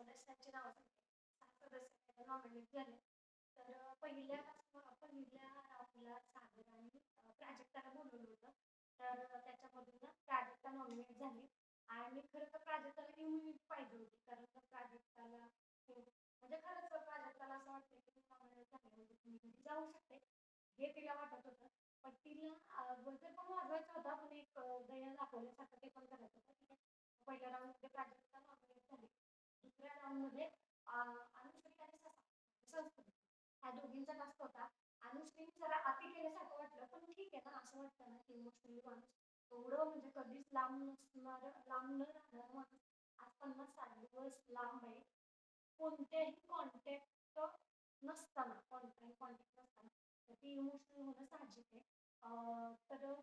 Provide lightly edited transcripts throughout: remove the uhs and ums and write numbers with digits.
सदस्यांची नावं सांगते. 6 सदस्य नॉमिनेट झाले. तर पहिल्या राऊंडला सागर आणि प्राजक्ताला बोलवलं होतं. तर त्याच्यामधून ना प्राजक्ता नॉमिनेट झाली आणि खरं तर प्राजक्ताला इम्युनिटी पाहिजे होती. कारण तर प्राजक्ताला म्हणजे खरंच प्राजक्ताला असं वाटतं की ती नॉमिनेट झाल्यानंतर ती जाऊ शकते. हे तिला वाटत होतं. पण तिला बuzzer पण वाजवायचा होता, पण एक दया दाखवण्यासारखं ते पण करायचं होतं. ठीक आहे. पहिल्या राउंडमध्ये प्राजक्ता नॉमिनेट झाली. दुसऱ्या राउंडमध्ये अनुश्री आणि संस्कृती ह्या दोघींचा टास्क होता. अनुश्रीने जरा अति केल्यासारखं वाटलं, पण ठीक आहे ना, असं वाटतं ना की इमोशनली माणूस एवढं म्हणजे कधीच लांब न राहणार माणूस आज 50-60 दिवस लांब आहे. कोणत्याही कॉन्टॅक्ट नसताना तर ती इमोशनल होणं साहजिक आहे. तर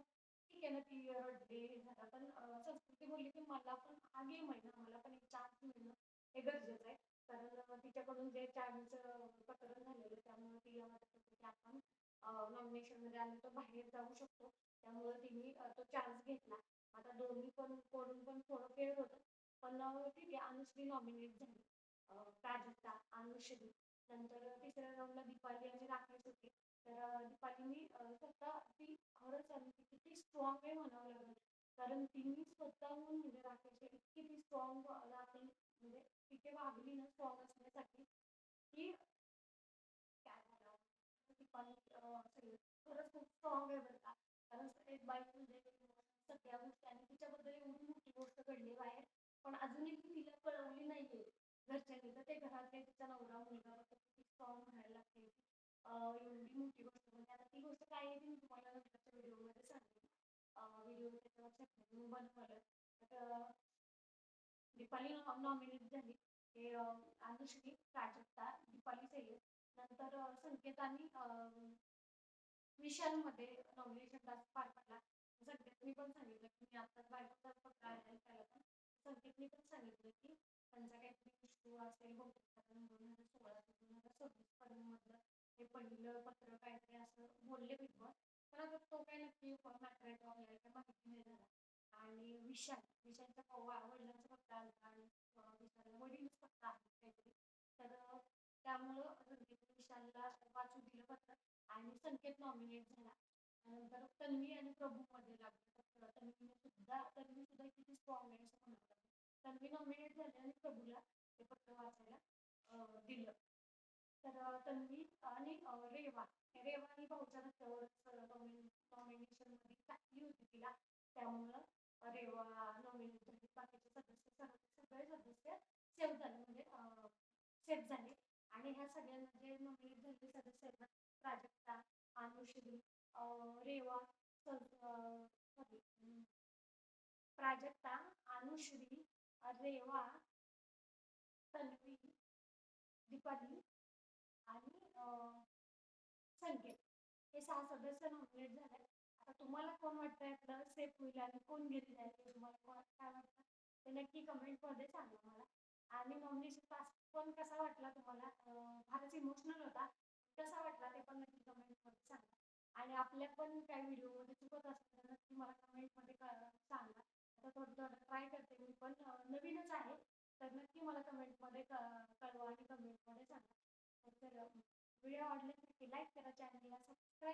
ठीक आहे ना, ती रडते हे झालं. पण संस्कृती बोलली की मला पण हा गेम आहे ना, मला पण एक चान्स मिळणं हे गरजेचं आहे. कारण तिच्याकडून जे चान्सचं प्रकरण झालेलं त्यामुळे तिला वाटत होतं की आपण नॉमिनेशनमध्ये आलो तर बाहेर जाऊ शकतो. त्यामुळे तिने तो चान्स घेतला. आता दोन्ही पण कडून पण थोडं फेअर होतं. पण ठीक आहे, अनुश्री नॉमिनेट झाली. प्राजक्ता, अनुश्री, नंतर तिसऱ्या राऊंडला दीपाली आणि राकेश होते. तर दीपालीनी स्वतः ती खरंच आणि ती किती स्ट्रॉंग आहे म्हणावं लागेल. कारण तिने स्वतःहून म्हणजे राकेशला इतकी ती स्ट्रॉंग राखली म्हणजे तिथे वागली ना स्ट्रॉंग असण्यासाठी की काय म्हणावं. दीपाली खरंच खूप स्ट्रॉंग आहे बरं का. कारण एक बाई म्हणजे सगळ्या गोष्टी आणि तिच्याबद्दल एवढी मोठी गोष्ट घडली बाहेर, पण अजूनही ती तिला कळवली नाहीये घरच्यांनी. तर ते घरातले तिचा नवरा मुलगा वगैरे किती स्ट्रॉंग राहायला लागते. एवढी मोठी गोष्ट म्हणजे आता ती गोष्ट काय आहे ती मी तुम्हाला नंतरच्या व्हिडिओमध्ये सांगेन. व्हिडिओ त्याच्यावर सेपरेट मी बनवलं. तर दीपाली नॉमिनेट झाली. हे अनुश्री, प्राजक्ता, दीपाली सय्यद. नंतर संकेतानी विशालमध्ये नॉमिनेशन टास्क पार पडला. संकेतनी पण सांगितलं की मी आत्ताच बायकोचा पत्र आलाय त्याला पण. संकेतनी पण सांगितलं की त्यांचा काहीतरी इश्यू असेल बहुतेक कारण 2016 ते 2026 पर्यंत हे पहिलं पत्र काहीतरी असं बोलले बिग बॉस. पण आता तो काही नक्की मॅटर आहे तो आपल्याला काही माहिती नाही झाला. आणि विशालच्या वडिलांचा पत्र आला आणि विशालला वडीलच फक्त आहेत काहीतरी. तर त्यामुळं संकेतने विशालला वाचू दिलं पत्र आणि संकेत नॉमिनेट झाला. नंतर तन्वी आणि प्रभूमध्ये लागलं. तर तन्वी सुद्धा किती स्ट्रॉंग आहे असं म्हणावं लागेल. तन्वी नॉमिनेट झाली आणि प्रभूला ते पत्र वाचायला दिलं. तर तन्वी आणि रेवा ही भाऊच्या रस्त्यावरच नॉमिनेशनमध्ये टाकली होती तिला. त्यामुळं रेवा नॉमिनेट झाली. बाकीचे सगळे सदस्य सेव्ह झाले म्हणजे सेफ झाले. आणि ह्या सगळ्यांना जे नॉमिनेट झालेले सदस्य आहेत ना, प्राजक्ता, अनुश्री, रेवा, सॉरी, प्राजक्ता, अनुश्री, रेवा, तन्वी, दीपाली आणि संकेत हे 6 सदस्य नॉमिनेट झाले. आता तुम्हाला कोण वाटतं यातलं सेफ होईल आणि कोण घरी जाईल हे तुम्हाला काय वाटतं ते नक्की कमेंटमध्ये सांगा मला. आणि नॉमिनेशन टास्क पण कसा वाटला तुम्हाला? फारच इमोशनल होता. कसा वाटला ते पण नक्की कमेंटमध्ये सांगा. आणि आपल्या पण काही व्हिडिओमध्ये चुकत असेल तर नक्की मला कमेंटमध्ये सांगा. आता थोडं ट्राय करते मी पण नवीनच आहे. तर नक्की मला कमेंटमध्ये कळवा आणि कमेंटमध्ये सांगा. तर व्हिडिओ आवडल्यास नक्की लाईक करा, चॅनलला सबस्क्राईब